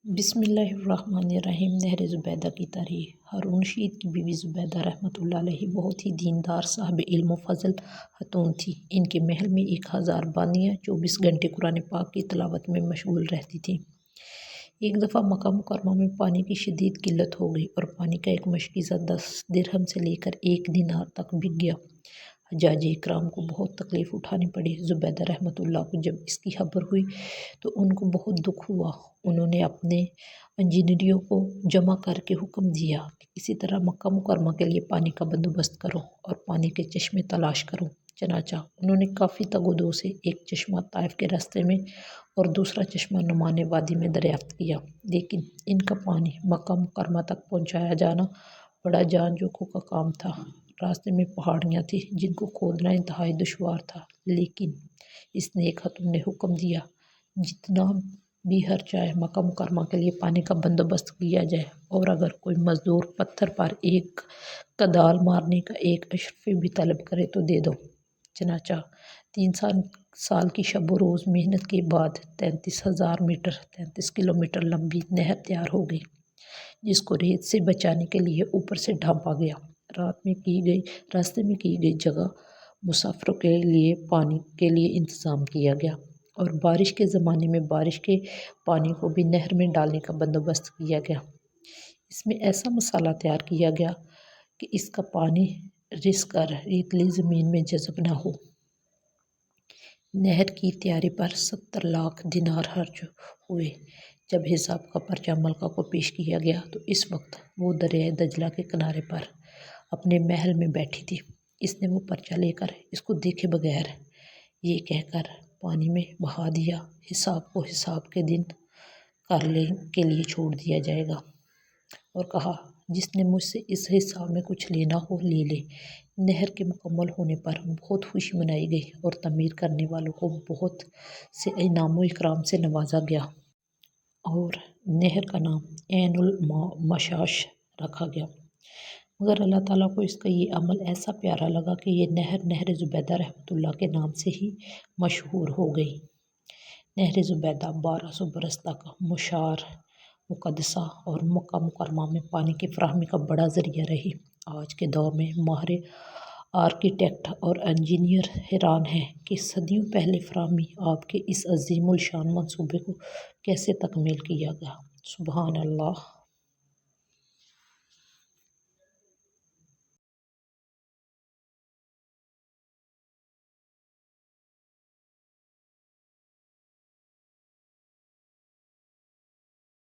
بسم اللہ الرحمن الرحیم۔ نہر زبیدہ کی تاریخ۔ ہارون رشید کی بیوی زبیدہ رحمۃ اللہ علیہ بہت ہی دیندار، صاحب علم و فضل خاتون تھی۔ ان کے محل میں 1000 بانیاں 24 گھنٹے قرآن پاک کی تلاوت میں مشغول رہتی تھیں۔ ایک دفعہ مکہ مکرمہ میں پانی کی شدید قلت ہو گئی اور پانی کا ایک مشکیزہ 10 درہم سے لے کر 1 دینار تک بک گیا۔ حجاج اکرام کو بہت تکلیف اٹھانی پڑی۔ زبیدہ رحمۃ اللہ کو جب اس کی خبر ہوئی تو ان کو بہت دکھ ہوا۔ انہوں نے اپنے انجینئروں کو جمع کر کے حکم دیا کہ کسی طرح مکہ مکرمہ کے لیے پانی کا بندوبست کرو اور پانی کے چشمے تلاش کرو۔ چنانچہ انہوں نے کافی تگ و دو سے ایک چشمہ طائف کے راستے میں اور دوسرا چشمہ نعمان وادی میں دریافت کیا، لیکن ان کا پانی مکہ مکرمہ تک پہنچایا جانا بڑا جان جوکھوں کا کام تھا۔ راستے میں پہاڑیاں تھیں جن کو کھودنا انتہائی دشوار تھا، لیکن اس نیک خاتون نے حکم دیا جتنا بھی خرچ آئے مکہ مکرمہ کے لیے پانی کا بندوبست کیا جائے، اور اگر کوئی مزدور پتھر پر ایک کدال مارنے کا 1 اشرفی بھی طلب کرے تو دے دو۔ چنانچہ 3 سال کی شب و روز محنت کے بعد 33 کلومیٹر لمبی نہر تیار ہو گئی، جس کو ریت سے بچانے کے لیے اوپر سے ڈھانپا گیا۔ راستے میں کی گئی جگہ مسافروں کے لیے پانی کے لیے انتظام کیا گیا، اور بارش کے زمانے میں بارش کے پانی کو بھی نہر میں ڈالنے کا بندوبست کیا گیا۔ اس میں ایسا مسالہ تیار کیا گیا کہ اس کا پانی رس کر ریتلی زمین میں جذب نہ ہو۔ نہر کی تیاری پر 70 لاکھ دینار خرچ ہوئے۔ جب حساب کا پرچہ ملکہ کو پیش کیا گیا تو اس وقت وہ دریائے دجلہ کے کنارے پر اپنے محل میں بیٹھی تھی۔ اس نے وہ پرچہ لے کر اس کو دیکھے بغیر یہ کہہ کر پانی میں بہا دیا، حساب کو حساب کے دن کرنے کے لیے چھوڑ دیا جائے گا، اور کہا جس نے مجھ سے اس حساب میں کچھ لینا ہو لے لے۔ نہر کے مکمل ہونے پر بہت خوشی منائی گئی اور تعمیر کرنے والوں کو بہت سے انعام و اکرام سے نوازا گیا، اور نہر کا نام عین المشاش رکھا گیا۔ مگر اللہ تعالیٰ کو اس کا یہ عمل ایسا پیارا لگا کہ یہ نہر زبیدہ رحمۃ اللہ کے نام سے ہی مشہور ہو گئی۔ نہر زبیدہ 1200 برس تک مشار مقدسہ اور مکہ مکرمہ میں پانی کی فراہمی کا بڑا ذریعہ رہی۔ آج کے دور میں ماہر آرکیٹیکٹ اور انجینئر حیران ہیں کہ صدیوں پہلے فراہمی آب کے اس عظیم الشان منصوبے کو کیسے تکمیل کیا گیا۔ سبحان اللہ۔